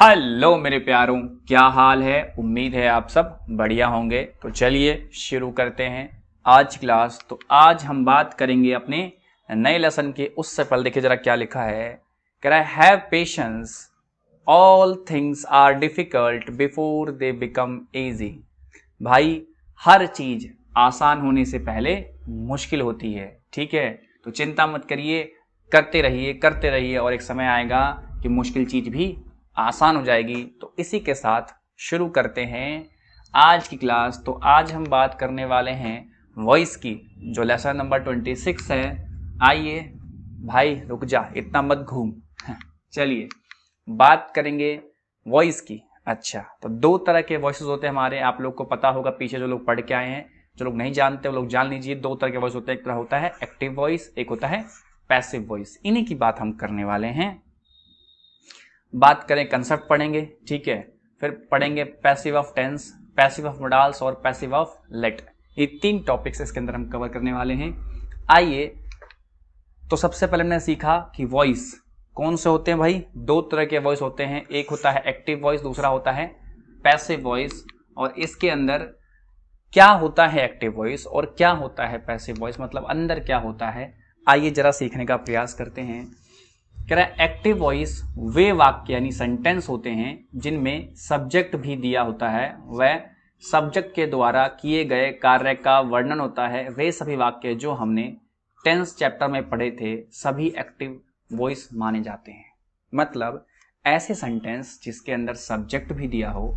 Hello मेरे प्यारों, क्या हाल है। उम्मीद है आप सब बढ़िया होंगे। तो चलिए शुरू करते हैं आज क्लास। तो आज हम बात करेंगे अपने नए लेसन के। उससे पहले देखिए जरा क्या लिखा है। कह रहा है have patience, all things are difficult before they become easy. भाई हर चीज आसान होने से पहले मुश्किल होती है, ठीक है। तो चिंता मत करिए, करते रहिए और एक समय आएगा कि मुश्किल चीज भी आसान हो जाएगी। तो इसी के साथ शुरू करते हैं आज की क्लास। तो आज हम बात करने वाले हैं वॉइस की, जो लेसन नंबर 26 है। आइए भाई रुक जा, इतना मत घूम। चलिए बात करेंगे वॉइस की। अच्छा, तो दो तरह के वॉइसेस होते हैं हमारे, आप लोग को पता होगा, पीछे जो लोग पढ़ के आए हैं। जो लोग नहीं जानते वो लोग जान लीजिए। दो तरह के वॉइस होते हैं, एक तरह होता है एक्टिव वॉइस, एक होता है पैसिव वॉइस। इन्हीं की बात हम करने वाले हैं। बात करें, कंसेप्ट पढ़ेंगे, ठीक है। फिर पढ़ेंगे passive of tense, passive of modals और पैसिव ऑफ लेट। ये तीन टॉपिक्स इसके अंदर हम कवर करने वाले हैं। आइए, तो सबसे पहले हमने सीखा कि वॉइस कौन से होते हैं। भाई दो तरह के वॉइस होते हैं, एक होता है एक्टिव वॉइस, दूसरा होता है पैसिव वॉइस। और इसके अंदर क्या होता है एक्टिव वॉइस और क्या होता है पैसिव वॉइस, मतलब अंदर क्या होता है, आइए जरा सीखने का प्रयास करते हैं। कह रहा है एक्टिव वॉइस वे वाक्य यानी सेंटेंस होते हैं जिनमें सब्जेक्ट भी दिया होता है, वह सब्जेक्ट के द्वारा किए गए कार्य का वर्णन होता है। वे सभी वाक्य जो हमने टेंस चैप्टर में पढ़े थे सभी एक्टिव वॉइस माने जाते हैं। मतलब ऐसे सेंटेंस जिसके अंदर सब्जेक्ट भी दिया हो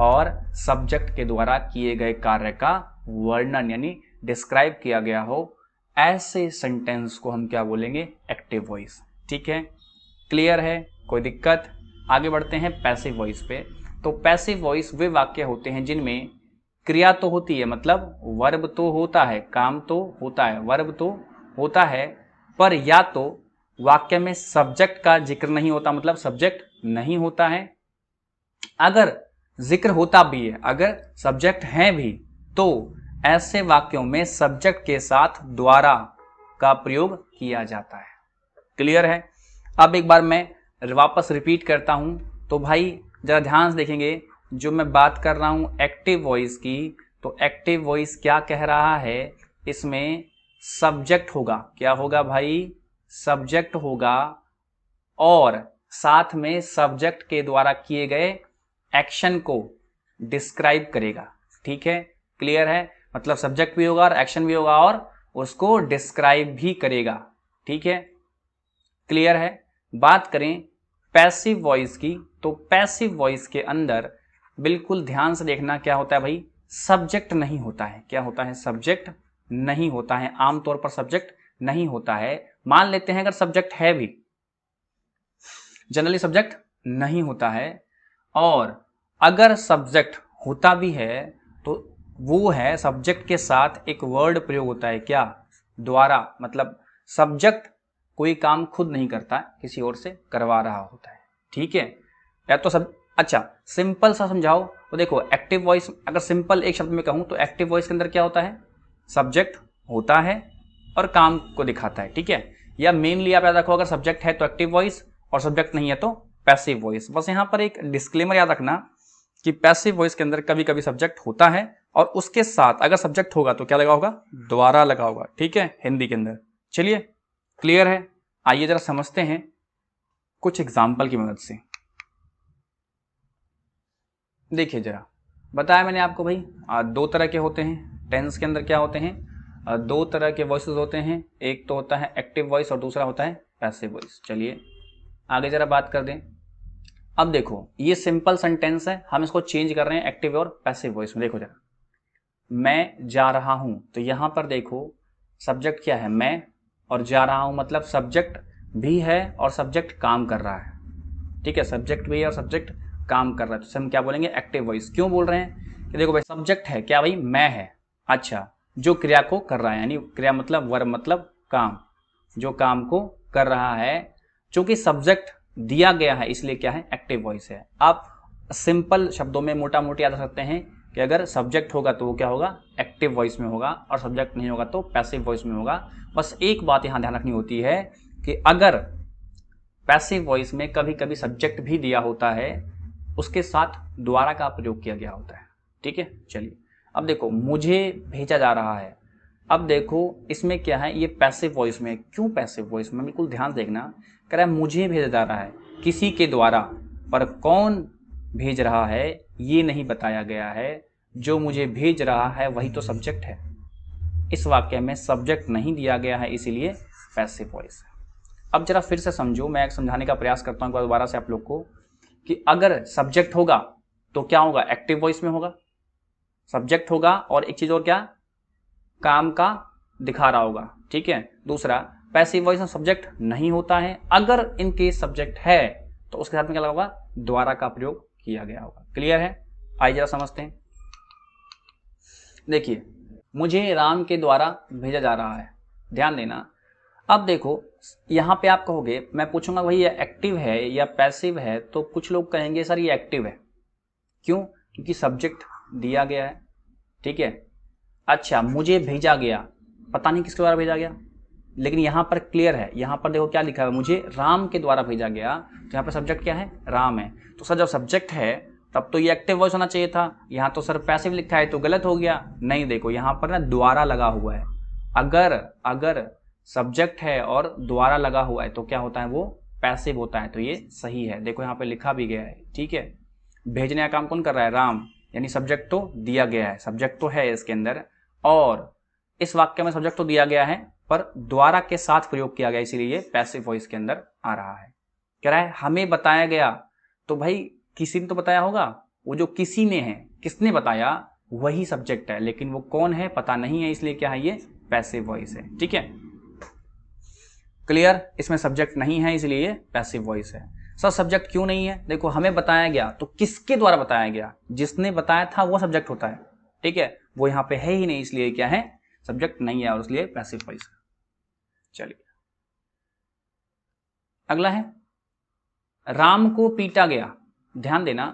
और सब्जेक्ट के द्वारा किए गए कार्य का वर्णन यानी डिस्क्राइब किया गया हो, ऐसे सेंटेंस को हम क्या बोलेंगे, एक्टिव वॉइस। ठीक है, क्लियर है, कोई दिक्कत। आगे बढ़ते हैं पैसिव वॉइस पे। तो पैसिव वॉइस वे वाक्य होते हैं जिनमें क्रिया तो होती है, मतलब वर्ब तो होता है, काम तो होता है, वर्ब तो होता है, पर या तो वाक्य में सब्जेक्ट का जिक्र नहीं होता, मतलब सब्जेक्ट नहीं होता है। अगर जिक्र होता भी है, अगर सब्जेक्ट है भी, तो ऐसे वाक्यों में सब्जेक्ट के साथ द्वारा का प्रयोग किया जाता है। क्लियर है। अब एक बार मैं वापस रिपीट करता हूं, तो भाई जरा ध्यान से देखेंगे। जो मैं बात कर रहा हूं एक्टिव वॉइस की, तो एक्टिव वॉइस क्या कह रहा है, इसमें सब्जेक्ट होगा। क्या होगा भाई, सब्जेक्ट होगा और साथ में सब्जेक्ट के द्वारा किए गए एक्शन को डिस्क्राइब करेगा। ठीक है, क्लियर है। मतलब सब्जेक्ट भी होगा और एक्शन भी होगा और उसको डिस्क्राइब भी करेगा। ठीक है, क्लियर है। बात करें पैसिव वॉइस की, तो पैसिव वॉइस के अंदर बिल्कुल ध्यान से देखना, क्या होता है भाई, सब्जेक्ट नहीं होता है। क्या होता है, सब्जेक्ट नहीं होता है। आमतौर पर सब्जेक्ट नहीं होता है। मान लेते हैं अगर सब्जेक्ट है भी, जनरली सब्जेक्ट नहीं होता है। और अगर सब्जेक्ट होता भी है तो वो है सब्जेक्ट के साथ एक वर्ड प्रयोग होता है, क्या, द्वारा। मतलब सब्जेक्ट कोई काम खुद नहीं करता, किसी और से करवा रहा होता है। ठीक है, या तो सब। अच्छा, सिंपल सा समझाओ तो देखो, एक्टिव वॉइस अगर सिंपल एक शब्द में कहूं तो एक्टिव वॉइस के अंदर क्या होता है, सब्जेक्ट होता है और काम को दिखाता है। ठीक है, या मेनली आप याद रखो, अगर सब्जेक्ट है तो एक्टिव वॉइस और सब्जेक्ट नहीं है तो पैसिव वॉइस। बस यहां पर एक डिस्क्लेमर याद रखना कि पैसिव वॉइस के अंदर कभी कभी सब्जेक्ट होता है और उसके साथ अगर सब्जेक्ट होगा तो क्या लगा होगा, द्वारा लगा होगा। ठीक है, हिंदी के अंदर। चलिए, क्लियर है। आइए जरा समझते हैं कुछ एग्जाम्पल की मदद से। देखिए जरा, बताया मैंने आपको भाई दो तरह के होते हैं टेंस के अंदर। क्या होते हैं, दो तरह के वॉइसेस होते हैं, एक तो होता है एक्टिव वॉइस और दूसरा होता है पैसिव वॉइस। चलिए आगे जरा बात कर दें। अब देखो, ये सिंपल सेंटेंस है, हम इसको चेंज कर रहे हैं एक्टिव और पैसिव वॉइस में। देखो जरा, मैं जा रहा हूं, तो यहां पर देखो सब्जेक्ट क्या है, मैं, और जा रहा हूं मतलब सब्जेक्ट भी है और सब्जेक्ट काम कर रहा है। ठीक है, सब्जेक्ट भी है और सब्जेक्ट काम कर रहा है, तो हम क्या बोलेंगे, एक्टिव वॉइस। क्यों बोल रहे हैं कि देखो भाई, सब्जेक्ट है क्या भाई, मैं है। अच्छा, जो क्रिया को कर रहा है, यानी क्रिया मतलब वर्ब मतलब काम, जो काम को कर रहा है, चूंकि सब्जेक्ट दिया गया है इसलिए क्या है, एक्टिव वॉइस है। आप सिंपल शब्दों में मोटा मोटी याद रख सकते हैं कि अगर सब्जेक्ट होगा तो वो क्या होगा, एक्टिव वॉइस में होगा, और सब्जेक्ट नहीं होगा तो पैसिव वॉइस में होगा। बस एक बात यहां ध्यान रखनी होती है कि अगर पैसिव वॉइस में कभी कभी सब्जेक्ट भी दिया होता है उसके साथ द्वारा का प्रयोग किया गया होता है। ठीक है, चलिए अब देखो मुझे भेजा जा रहा है। अब देखो इसमें क्या है, ये पैसिव वॉइस में। क्यों पैसिव वॉइस में, बिल्कुल ध्यान देखना। कह रहा है मुझे भेजा जा रहा है किसी के द्वारा, पर कौन भेज रहा है ये नहीं बताया गया है। जो मुझे भेज रहा है वही तो सब्जेक्ट है। इस वाक्य में सब्जेक्ट नहीं दिया गया है, इसीलिए पैसिव वॉइस है। अब जरा फिर से समझो, मैं समझाने का प्रयास करता हूँ दोबारा से आप लोग को, कि अगर सब्जेक्ट होगा तो क्या होगा, एक्टिव वॉइस में होगा। सब्जेक्ट होगा और एक चीज और, क्या, काम का दिखा रहा होगा। ठीक है, दूसरा पैसिव वॉइस में सब्जेक्ट नहीं होता है। अगर इनके सब्जेक्ट है तो उसके साथ में क्या लगा होगा, द्वारा का प्रयोग किया गया होगा। क्लियर है? आइए जरा समझते हैं। देखिए मुझे राम के द्वारा भेजा जा रहा है, ध्यान देना। अब देखो यहां पे आप कहोगे, मैं पूछूंगा भाई ये एक्टिव है या पैसिव है, तो कुछ लोग कहेंगे सर ये एक्टिव है। क्यों? क्योंकि सब्जेक्ट दिया गया है। ठीक है, अच्छा मुझे भेजा गया, पता नहीं किसके द्वारा भेजा गया, लेकिन यहां पर क्लियर है। यहां पर देखो क्या लिखा है, मुझे राम के द्वारा भेजा गया, तो यहां पर सब्जेक्ट क्या है, राम है। तो सर जब सब्जेक्ट है तब तो ये एक्टिव वॉइस होना चाहिए था। यहां तो सर पैसिव लिखा है, तो गलत हो गया। नहीं, देखो यहां पर ना द्वारा लगा हुआ है। अगर सब्जेक्ट है और द्वारा लगा हुआ है तो क्या होता है, वो पैसिव होता है। तो ये सही है, देखो यहाँ पे लिखा भी गया है। ठीक है, भेजने का काम कौन कर रहा है, राम, यानी सब्जेक्ट तो दिया गया है, सब्जेक्ट तो है इसके अंदर, और इस वाक्य में सब्जेक्ट तो दिया गया है पर द्वारा के साथ प्रयोग किया गया, इसीलिए ये पैसिव वॉइस के अंदर आ रहा है। कह रहा है हमें बताया गया, तो भाई किसी ने तो बताया होगा। वो जो किसी ने है, किसने बताया, वही सब्जेक्ट है, लेकिन वो कौन है पता नहीं है, इसलिए क्या है, ये पैसिव वॉइस है। ठीक है, क्लियर? इसमें सब्जेक्ट नहीं है इसलिए ये पैसिव वॉइस है। सर सब्जेक्ट क्यों नहीं है, देखो हमें बताया गया, तो किसके द्वारा बताया गया, जिसने बताया था वो सब्जेक्ट होता है। ठीक है, वो यहां पे है ही नहीं, इसलिए क्या है, सब्जेक्ट नहीं है, और इसलिए पैसिव वॉइस है। चलिए अगला है, राम को पीटा गया। ध्यान देना,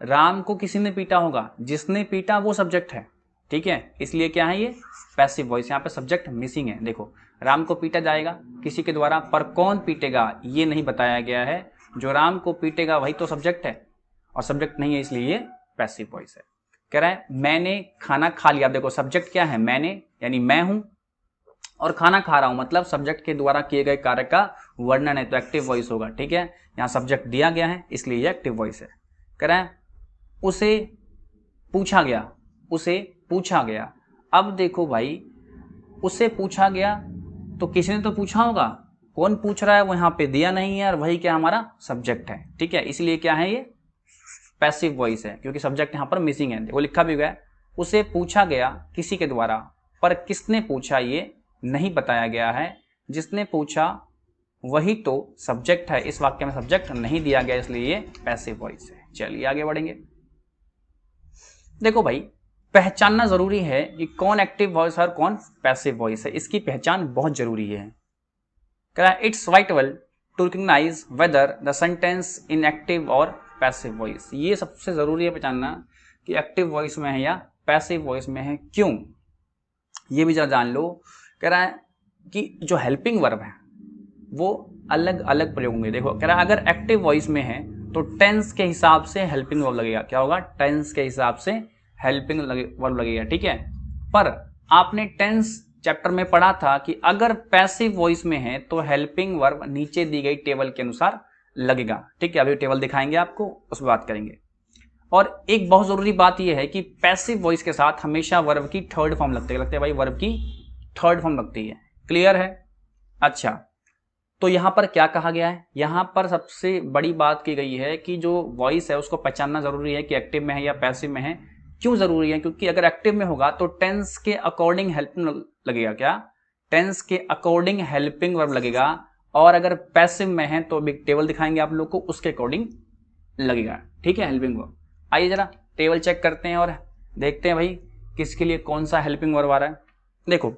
राम को किसी ने पीटा होगा, जिसने पीटा वो सब्जेक्ट है। ठीक है, इसलिए क्या है, ये पैसिव वॉइस। यहाँ पे सब्जेक्ट मिसिंग है। देखो राम को पीटा जाएगा किसी के द्वारा, पर कौन पीटेगा ये नहीं बताया गया है। जो राम को पीटेगा वही तो सब्जेक्ट है, और सब्जेक्ट नहीं है, इसलिए ये पैसिव वॉइस है। कह रहा है मैंने खाना खा लिया। देखो सब्जेक्ट क्या है, मैंने, यानी मैं हूं, और खाना खा रहा हूं, मतलब सब्जेक्ट के द्वारा किए गए कार्य का वर्णन है, तो एक्टिव वॉइस होगा। ठीक है, यहां सब्जेक्ट दिया गया है, इसलिए ये एक्टिव वॉइस है। कह रहा है उसे पूछा गया, उसे पूछा गया। अब देखो भाई, उसे पूछा गया तो किसी ने तो पूछा होगा, कौन पूछ रहा है वो यहाँ पे दिया नहीं है, और वही क्या हमारा सब्जेक्ट है। ठीक है, इसलिए क्या है, ये पैसिव वॉइस है, क्योंकि सब्जेक्ट यहाँ पर मिसिंग है। वो लिखा भी हुआ है, उसे पूछा गया किसी के द्वारा, पर किसने पूछा ये नहीं बताया गया है। जिसने पूछा वही तो सब्जेक्ट है, इस वाक्य में सब्जेक्ट नहीं दिया गया, इसलिए ये पैसिव वॉइस है। चलिए आगे बढ़ेंगे। देखो भाई पहचानना जरूरी है कि कौन एक्टिव वॉइस और कौन पैसिव वॉइस है, इसकी पहचान बहुत जरूरी है। कह रहा है it's vital to recognise whether the sentence in active और पैसिव वॉइस। ये सबसे जरूरी है पहचानना कि एक्टिव वॉइस में है या पैसिव वॉइस में है। क्यों, ये भी जरा जान लो। कह रहा है कि जो हेल्पिंग वर्ब है वो अलग अलग प्रयोग होंगे। देखो कह रहा है अगर एक्टिव वॉइस में है तो टेंस के हिसाब से हेल्पिंग वर्ब लगेगा। क्या होगा, टेंस के हिसाब से हेल्पिंग वर्ब लगेगा। ठीक है, पर आपने टेंस चैप्टर में पढ़ा था कि अगर पैसिव वॉइस में है तो हेल्पिंग वर्ब नीचे दी गई टेबल के अनुसार लगेगा। ठीक है, अभी टेबल दिखाएंगे आपको, उस पर बात करेंगे। और एक बहुत जरूरी बात यह है कि पैसिव वॉइस के साथ हमेशा वर्ब की थर्ड फॉर्म लगती है भाई, वर्ब की थर्ड फॉर्म लगती है। क्लियर है? अच्छा, तो यहां पर क्या कहा गया है, यहां पर सबसे बड़ी बात की गई है कि जो वॉइस है उसको पहचानना जरूरी है कि एक्टिव में है या पैसिव में है। क्यों जरूरी है, क्योंकि अगर एक्टिव में होगा तो टेंस के अकॉर्डिंग हेल्पिंग लगेगा। क्या, टेंस के अकॉर्डिंग हेल्पिंग वर्ब लगेगा, और अगर पैसिव में है तो एक टेबल दिखाएंगे आप लोग को, उसके अकॉर्डिंग लगेगा। ठीक है, हेल्पिंग वर्ब। आइए जरा टेबल चेक करते हैं और देखते हैं भाई किसके लिए कौन सा हेल्पिंग वर्ब आ रहा है। देखो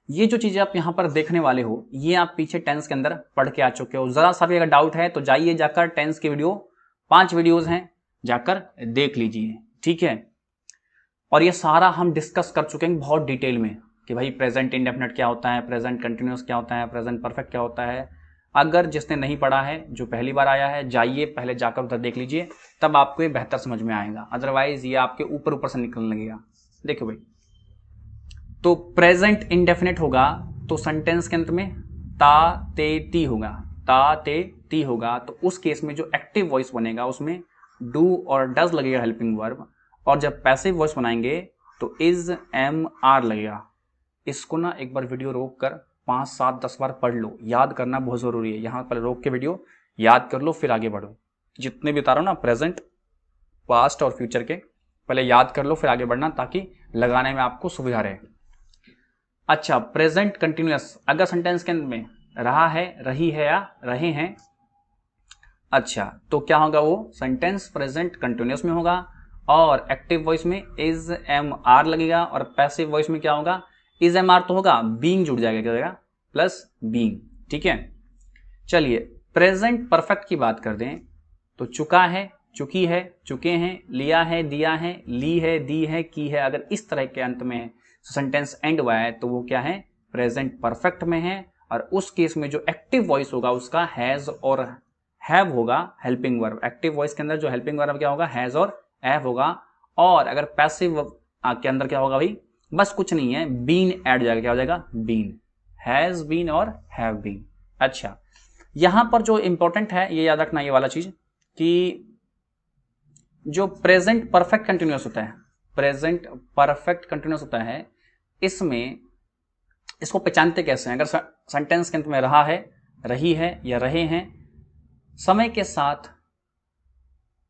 ये जो चीजें आप यहां पर देखने वाले हो, ये आप पीछे टेंस के अंदर पढ़ के आ चुके हो। जरा सा भी अगर डाउट है तो जाइए जाकर टेंस की वीडियो, 5 वीडियोज हैं, जाकर देख लीजिए। ठीक है, और ये सारा हम डिस्कस कर चुके हैं बहुत डिटेल में कि भाई प्रेजेंट इंडेफिनिट क्या होता है, प्रेजेंट कंटिन्यूअस क्या होता है, प्रेजेंट परफेक्ट क्या होता है, अगर जिसने नहीं पढ़ा है, जो पहली बार आया है, जाइए पहले जाकर उधर देख लीजिए, तब आपको ये बेहतर समझ में आएगा, अदरवाइज ये आपके ऊपर ऊपर से निकलने लगेगा। देखो भाई, तो प्रेजेंट इंडेफिनिट होगा तो सेंटेंस के अंत में ता ते ती होगा, ता ते ती होगा, तो उस केस में जो एक्टिव वॉइस बनेगा उसमें डू और डज लगेगा हेल्पिंग वर्ब, और जब पैसिव वॉइस बनाएंगे तो इज एम आर लगेगा। इसको ना एक बार वीडियो रोक कर 5, 7, 10 बार पढ़ लो, याद करना बहुत ज़रूरी है। यहाँ पर रोक के वीडियो याद कर लो, फिर आगे बढ़ो। जितने भी बता रहा हूँ ना, प्रेजेंट, पास्ट और फ्यूचर के, पहले याद कर लो फिर आगे बढ़ना, ताकि लगाने में आपको सुविधा रहे। अच्छा, प्रेजेंट कंटिन्यूअस अगर सेंटेंस के अंत में रहा है, रही है या रहे हैं, अच्छा तो क्या होगा, वो सेंटेंस प्रेजेंट कंटिन्यूअस में होगा, और एक्टिव वॉइस में इज एम आर लगेगा, और पैसिव वॉइस में क्या होगा, इज एम आर तो होगा, बीइंग जुड़ जाएगा, क्या होगा, प्लस बीइंग। ठीक है, चलिए प्रेजेंट परफेक्ट की बात कर दें तो चुका है, चुकी है, चुके हैं, लिया है, दिया है, ली है, दी है, की है, अगर इस तरह के अंत में सेंटेंस एंड हुआ है तो वो क्या है, प्रेजेंट परफेक्ट में है। और उस केस में जो एक्टिव वॉइस होगा उसका हैज और हैव होगा, हेल्पिंग वर्ब। एक्टिव वॉइस के अंदर जो हेल्पिंग वर्ब क्या होगा, हैज और हैव होगा। और अगर पैसिव के अंदर क्या होगा भाई, बस कुछ नहीं है, बीन ऐड हो जाएगा, क्या हो जाएगा, बीन, हैज बीन और हैव बीन। अच्छा, यहां पर जो इंपॉर्टेंट है ये याद रखना, ये वाला चीज, कि जो प्रेजेंट परफेक्ट कंटिन्यूअस होता है, प्रेजेंट परफेक्ट कंटिन्यूअस होता है, इसमें इसको पहचानते कैसे हैं, अगर सेंटेंस के अंत में रहा है, रही है या रहे हैं, समय के साथ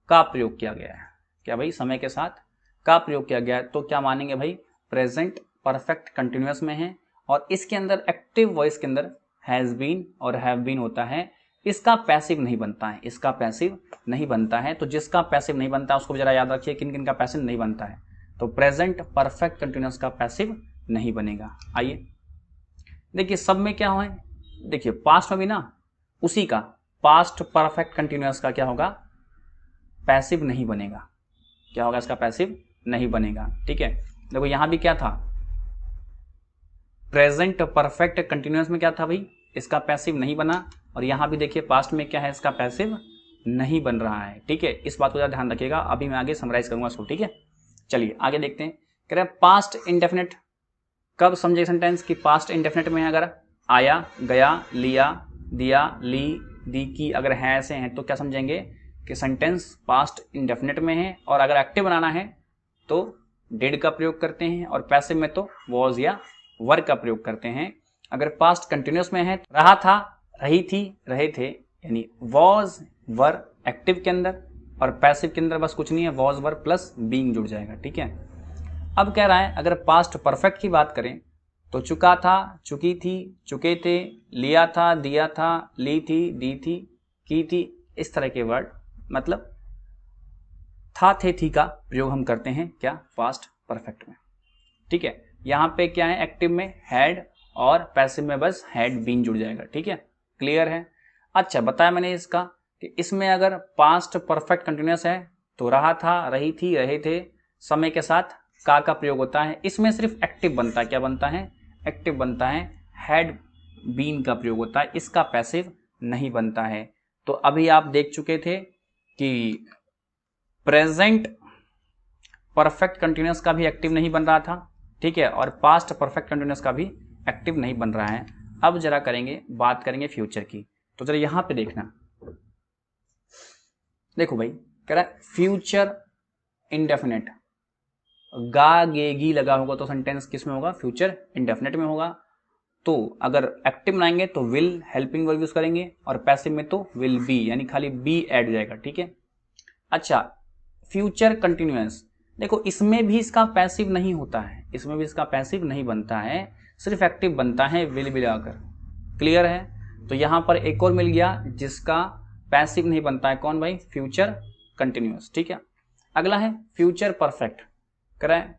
का प्रयोग किया गया है, क्या भाई, समय के साथ का प्रयोग किया गया है, तो क्या मानेंगे भाई, प्रेजेंट परफेक्ट कंटिन्यूअस में है, और इसके अंदर एक्टिव वॉइस के अंदर हैज बीन और हैव बीन होता है, इसका पैसिव नहीं बनता है, इसका पैसिव नहीं बनता है। तो जिसका पैसिव नहीं बनता है उसको जरा याद रखिए, किन किन का पैसिव नहीं बनता है, तो प्रेजेंट परफेक्ट कंटिन्यूअस का पैसिव नहीं बनेगा। आइए देखिए सब में क्या है, देखिए पास्ट में भी ना उसी का, पास्ट परफेक्ट कंटिन्यूअस का क्या होगा, पैसिव नहीं बनेगा, क्या होगा, इसका पैसिव नहीं बनेगा। ठीक है, देखो यहां भी क्या था, प्रेजेंट परफेक्ट कंटिन्यूअस में क्या था भाई, इसका पैसिव नहीं बना, और यहां भी देखिए पास्ट में क्या है, इसका पैसिव नहीं बन रहा है। ठीक है, इस बात को जरा ध्यान रखिएगा, अभी मैं आगे समराइज करूंगा इसको। ठीक है, चलिए आगे देखते हैं। कह रहे हैं पास्ट इंडेफिनिट, कब समझे सेंटेंस कि पास्ट इंडेफिनिट में है, अगर आया, गया, लिया, दिया, ली, दी, की, अगर है ऐसे हैं तो क्या समझेंगे कि सेंटेंस पास्ट इंडेफिनिट में है। और अगर एक्टिव बनाना है तो डिड का प्रयोग करते हैं, और पैसिव में तो वॉज या वर का प्रयोग करते हैं। अगर पास्ट कंटिन्यूअस में है, रहा था, रही थी, रहे थे, यानी वॉज वर एक्टिव के अंदर, और पैसिव के अंदर बस कुछ नहीं है, वॉज वर प्लस बीइंग जुड़ जाएगा। ठीक है, अब कह रहा है अगर पास्ट परफेक्ट की बात करें तो चुका था, चुकी थी, चुके थे, लिया था, दिया था, ली थी, दी थी, की थी, इस तरह के वर्ड, मतलब था, थे, थी का प्रयोग हम करते हैं क्या, पास्ट परफेक्ट में। ठीक है, यहां पे क्या है, एक्टिव में हैड, और पैसिव में बस हैड बीन जुड़ जाएगा। ठीक है, क्लियर है। अच्छा, बताया मैंने इसका कि इसमें अगर पास्ट परफेक्ट कंटिन्यूअस है तो रहा था, रही थी, रहे थे, समय के साथ का प्रयोग होता है। इसमें सिर्फ एक्टिव बनता है, क्या बनता है, एक्टिव बनता है, हैड बीन का प्रयोग होता है, इसका पैसिव नहीं बनता है। तो अभी आप देख चुके थे कि प्रेजेंट परफेक्ट कंटिन्यूअस का भी एक्टिव नहीं बन रहा था। ठीक है, और पास्ट परफेक्ट कंटिन्यूअस का भी एक्टिव नहीं बन रहा है। अब जरा करेंगे, बात करेंगे फ्यूचर की, तो जरा यहां पे देखना, देखो भाई कह रहा है फ्यूचर इंडेफिनिट, गा गे गी लगा होगा तो सेंटेंस किस में होगा, फ्यूचर इंडेफिनिट में होगा। तो अगर एक्टिव बनाएंगे तो विल हेल्पिंग वर्ब यूज करेंगे, और पैसिव में तो विल बी, यानी खाली बी ऐड हो जाएगा। ठीक है, अच्छा फ्यूचर कंटिन्यूअस, देखो इसमें भी इसका पैसिव नहीं होता है, इसमें भी इसका पैसिव नहीं बनता है, सिर्फ एक्टिव बनता है विल भी लगाकर। क्लियर है, तो यहां पर एक और मिल गया जिसका पैसिव नहीं बनता है, कौन भाई, फ्यूचर कंटिन्यूअस। ठीक है, अगला है फ्यूचर परफेक्ट, करें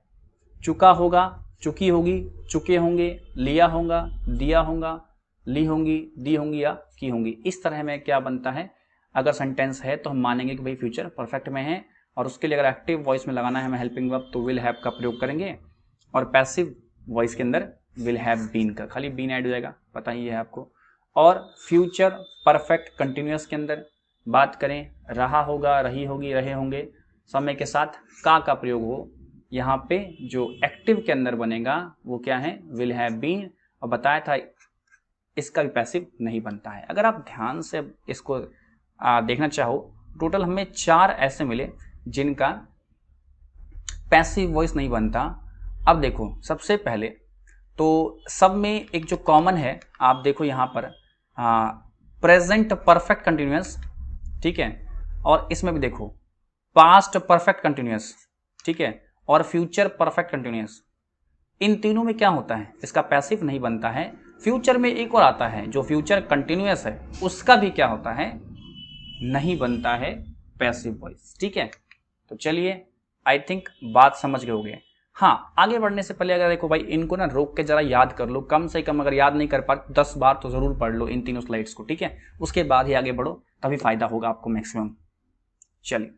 चुका होगा, चुकी होगी, चुके होंगे, लिया होगा, दिया होगा, ली होंगी, दी होंगी या की होंगी। इस तरह में क्या बनता है, अगर सेंटेंस है तो हम मानेंगे कि भाई फ्यूचर परफेक्ट में है, और उसके लिए अगर एक्टिव वॉइस में लगाना है हमें हेल्पिंग वर्ब तो विल हैव का प्रयोग करेंगे, और पैसिव वॉइस के अंदर विल हैव बीन का, खाली बीन ऐड हो जाएगा, पता ही है आपको। और फ्यूचर परफेक्ट कंटिन्यूअस के अंदर बात करें, रहा होगा, रही होगी, रहे होंगे, समय के साथ का प्रयोग हो, यहाँ पे जो एक्टिव के अंदर बनेगा वो क्या है, विल हैव बीन, और बताया था इसका भी पैसिव नहीं बनता है। अगर आप ध्यान से इसको देखना चाहो, टोटल हमें 4 ऐसे मिले जिनका पैसिव वॉइस नहीं बनता। अब देखो सबसे पहले तो सब में एक जो कॉमन है, आप देखो यहाँ पर प्रेजेंट परफेक्ट कंटिन्यूअस, ठीक है, और इसमें भी देखो पास्ट परफेक्ट कंटिन्यूअस, ठीक है, और फ्यूचर परफेक्ट कंटिन्यूअस। इन तीनों में क्या होता है, इसका पैसिव नहीं बनता है। फ्यूचर में एक और आता है जो फ्यूचर कंटिन्यूअस है, उसका भी क्या होता है, नहीं बनता है पैसिव वॉइस, ठीक है। तो चलिए आई थिंक बात समझ गए होंगे। हाँ, आगे बढ़ने से पहले अगर देखो भाई इनको ना रोक के जरा याद कर लो, कम से कम अगर याद नहीं कर पा 10 बार तो जरूर पढ़ लो इन तीनों स्लाइड्स को, ठीक है, उसके बाद ही आगे बढ़ो, तभी फायदा होगा आपको मैक्सिमम। चलिए,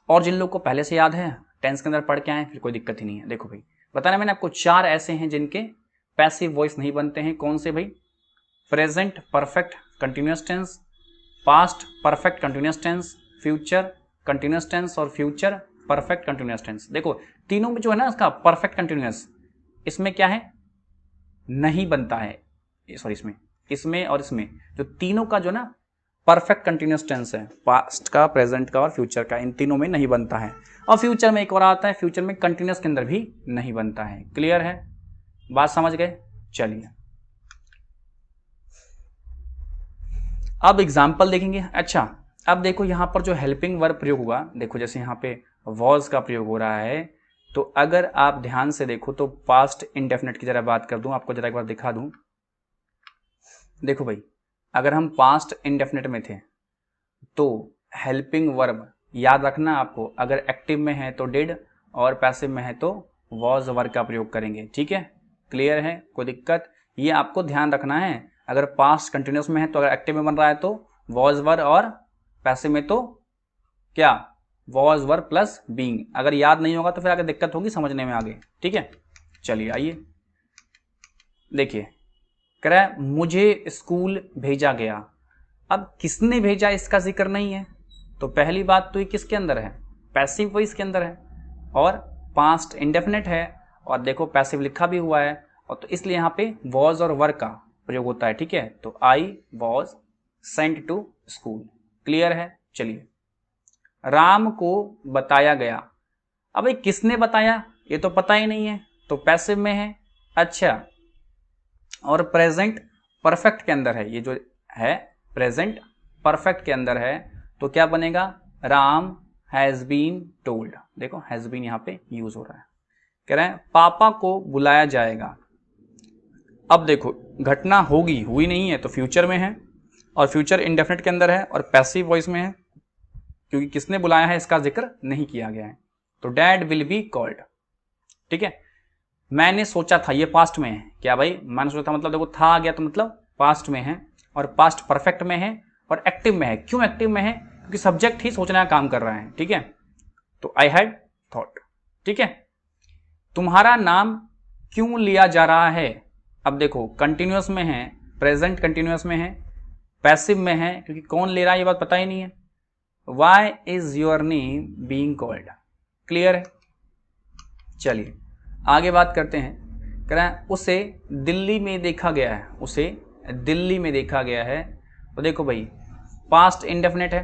और जिन लोग को पहले से याद है, टेंस के अंदर पढ़ के आए, फिर कोई दिक्कत ही नहीं है। देखो भाई, बताना मैंने आपको 4 ऐसे हैं जिनके पैसिव वॉइस नहीं बनते हैं। कौन से भाई, present perfect continuous tense, past perfect continuous tense, future continuous tense और फ्यूचर परफेक्ट कंटिन्यूअस टेंस। देखो तीनों में जो है ना इसका परफेक्ट कंटिन्यूअस, इसमें क्या है, नहीं बनता है, सॉरी इसमें और इसमें जो तीनों का जो ना परफेक्ट कंटिन्यूअस टेंस है, पास्ट का, प्रेजेंट का और फ्यूचर का, इन तीनों में नहीं बनता है। और फ्यूचर में एक और आता है, फ्यूचर में कंटिन्यूअस के अंदर भी नहीं बनता है। क्लियर है, बात समझ गए। चलिए अब एग्जाम्पल देखेंगे। अच्छा, अब देखो यहाँ पर जो हेल्पिंग वर्ब प्रयोग हुआ, देखो जैसे यहाँ पे वॉज का प्रयोग हो रहा है, तो अगर आप ध्यान से देखो तो पास्ट इंडेफिनिट की जरा बात कर दूं, आपको जरा एक बार दिखा दूं। देखो भाई, अगर हम पास्ट इंडेफिनिट में थे तो हेल्पिंग वर्ब याद रखना आपको, अगर एक्टिव में है तो डिड और पैसिव में है तो वॉज वर्ब का प्रयोग करेंगे, ठीक है। क्लियर है, कोई दिक्कत, ये आपको ध्यान रखना है। अगर पास्ट कंटिन्यूअस में है तो अगर एक्टिव में बन रहा है तो वॉज वर्ब, और पैसिव में तो क्या, वॉज वर्ब प्लस बीइंग। अगर याद नहीं होगा तो फिर आगे दिक्कत होगी समझने में आगे, ठीक है। चलिए आइए देखिए, कह रहा है मुझे स्कूल भेजा गया। अब किसने भेजा इसका जिक्र नहीं है, तो पहली बात तो ये किसके अंदर है, पैसिव वॉइस के अंदर है, और पास्ट इंडेफिनिट है, और देखो पैसिव लिखा भी हुआ है, और तो इसलिए यहाँ पे वॉज और वर्ब का प्रयोग होता है, ठीक है। तो I was sent to school. Clear है। चलिए, राम को बताया गया। अब किसने बताया, ये तो पता ही नहीं है, तो पैसिव में है। अच्छा, और प्रेजेंट परफेक्ट के अंदर है, ये जो है प्रेजेंट परफेक्ट के अंदर है, तो क्या बनेगा, राम हैज बीन टोल्ड। देखो हैज बीन यहाँ पे यूज हो रहा है। कह रहे हैं पापा को बुलाया जाएगा। अब देखो घटना होगी, हुई नहीं है, तो फ्यूचर में है, और फ्यूचर इंडेफिनिट के अंदर है, और पैसिव वॉइस में है, क्योंकि किसने बुलाया है इसका जिक्र नहीं किया गया है। तो डैड विल बी कॉल्ड, ठीक है। मैंने सोचा था, ये पास्ट में है। क्या भाई, मैंने सोचा था मतलब देखो था आ गया तो मतलब पास्ट में है, और पास्ट परफेक्ट में है, और एक्टिव में है। क्यों एक्टिव में है, क्योंकि सब्जेक्ट ही सोचने का काम कर रहा है, ठीक है। तो आई हैड थॉट, ठीक है। तुम्हारा नाम क्यों लिया जा रहा है। अब देखो कंटिन्यूअस में है, प्रेजेंट कंटिन्यूअस में है, पैसिव में है, क्योंकि कौन ले रहा है ये बात पता ही नहीं है। Why is your name being called. Clear है। चलिए आगे बात करते हैं। कह रहा है उसे दिल्ली में देखा गया है, उसे दिल्ली में देखा गया है। तो देखो भाई पास्ट इंडेफिनिट है,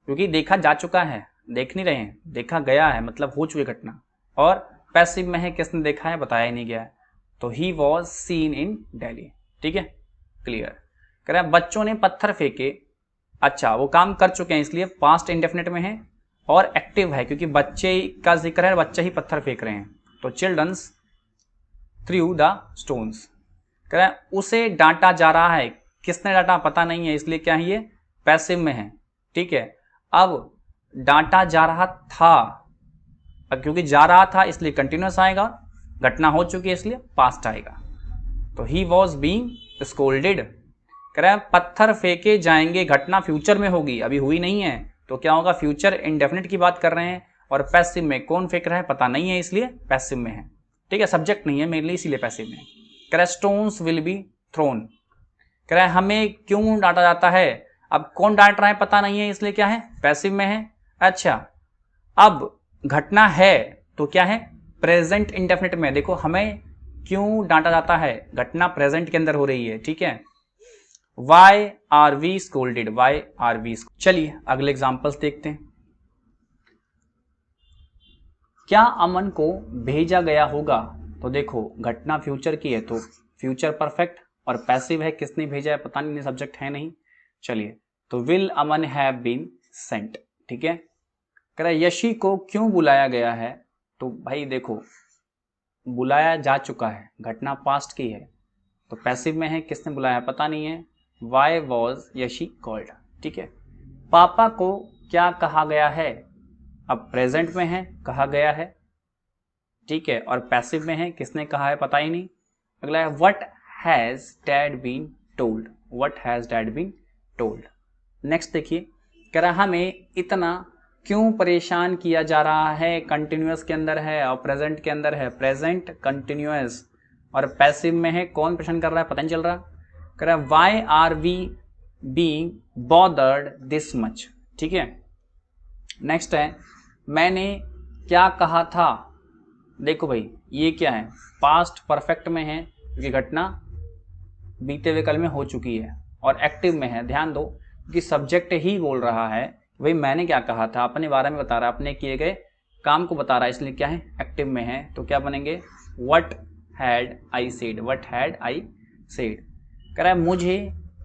क्योंकि देखा जा चुका है, देख नहीं रहे हैं, देखा गया है मतलब हो चुकी घटना। और पैसिव में है, किसने देखा है बताया ही नहीं गया है, तो he was seen in Delhi, ठीक है। क्लियर। कह रहा है बच्चों ने पत्थर फेंके। अच्छा, वो काम कर चुके हैं इसलिए पास्ट इंडेफिनिट में है, और एक्टिव है क्योंकि बच्चे का जिक्र है, बच्चे ही पत्थर फेंक रहे हैं, तो चिल्ड्रंस थ्रू द स्टोन्स। कह रहा है उसे डांटा जा रहा है। किसने डांटा पता नहीं है, इसलिए क्या है ये पैसिव में है, ठीक है। अब डांटा जा रहा था, अब क्योंकि जा रहा था इसलिए कंटिन्यूअस आएगा, घटना हो चुकी है इसलिए पास्ट आएगा, तो ही वॉज बीइंग स्कोल्डेड। कह रहा है पत्थर फेंके जाएंगे, घटना फ्यूचर में होगी, अभी हुई नहीं है, तो क्या होगा, फ्यूचर इंडेफिनिट की बात कर रहे हैं, और पैसिव में कौन फेंक रहा है पता नहीं है इसलिए पैसिव में है, ठीक है। सब्जेक्ट नहीं है मेरे लिए इसीलिए पैसिव में। कह रहा है स्टोन्स विल बी थ्रोन। कह रहा है हमें क्यों डांटा जाता है। अब कौन डांट रहा है पता नहीं है, इसलिए क्या है, पैसिव में है। अच्छा, अब घटना है तो क्या है, प्रेजेंट इंडेफिनिट में। देखो हमें क्यों डांटा जाता है, घटना प्रेजेंट के अंदर हो रही है, ठीक है। Why are we scolded, why are we. चलिए अगले एग्जांपल्स देखते हैं। क्या अमन को भेजा गया होगा, तो देखो घटना फ्यूचर की है तो फ्यूचर परफेक्ट, और पैसिव है, किसने भेजा है पता नहीं, सब्जेक्ट है नहीं। चलिए तो will Aman have been sent, ठीक है। कह रहा है यशी को क्यों बुलाया गया है, तो भाई देखो बुलाया जा चुका है, घटना पास्ट की है तो पैसिव में है, किसने बुलाया पता नहीं है। वाई वॉज यशी कॉल्ड, ठीक है। पापा को क्या कहा गया है, अब प्रेजेंट में है, कहा गया है, ठीक है, और पैसिव में है, किसने कहा है पता ही नहीं। अगला है what has dad been told, what has dad been told. Next देखिए, कह रहा हमें इतना क्यों परेशान किया जा रहा है, कंटिन्यूअस के अंदर है और प्रेजेंट के अंदर है, प्रेजेंट कंटिन्यूअस, और पैसिव में है, कौन परेशान कर रहा है पता नहीं चल रहा। कह रहा है why are we being bothered this much, ठीक है। नेक्स्ट है मैंने क्या कहा था, देखो भाई ये क्या है, पास्ट परफेक्ट में है क्योंकि घटना बीते हुए कल में हो चुकी है, और एक्टिव में है, ध्यान दो कि सब्जेक्ट ही बोल रहा है, भाई मैंने क्या कहा था, अपने बारे में बता रहा है, अपने किए गए काम को बता रहा है, इसलिए क्या है एक्टिव में है, तो क्या बनेंगे what had I said, what had I said. कह रहा है मुझे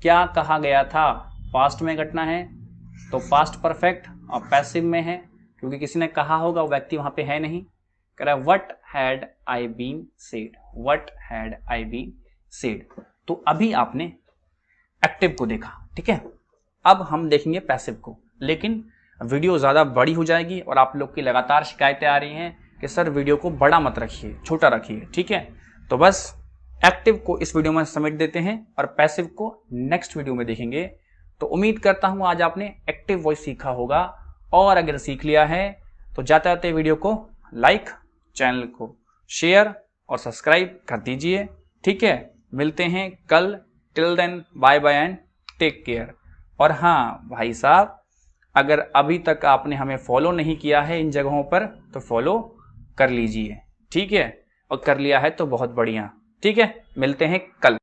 क्या कहा गया था, पास्ट में घटना है तो पास्ट परफेक्ट, और पैसिव में है क्योंकि किसी ने कहा होगा, वो व्यक्ति वहां पे है नहीं। कह रहा है what had I been said, what had I been said. तो अभी आपने एक्टिव को देखा, ठीक है। अब हम देखेंगे पैसिव को, लेकिन वीडियो ज़्यादा बड़ी हो जाएगी और आप लोग की लगातार शिकायतें आ रही हैं कि सर वीडियो को बड़ा मत रखिए, छोटा रखिए, ठीक है। तो बस एक्टिव को इस वीडियो में समेट देते हैं और पैसिव को नेक्स्ट वीडियो में देखेंगे। तो उम्मीद करता हूं आज आपने एक्टिव वॉइस सीखा होगा, और अगर सीख लिया है तो जाते जाते वीडियो को लाइक, चैनल को शेयर और सब्सक्राइब कर दीजिए, ठीक है। मिलते हैं कल, till then bye bye and take care. और हाँ भाई साहब, अगर अभी तक आपने हमें फॉलो नहीं किया है इन जगहों पर तो फॉलो कर लीजिए, ठीक है, और कर लिया है तो बहुत बढ़िया, ठीक है। मिलते हैं कल।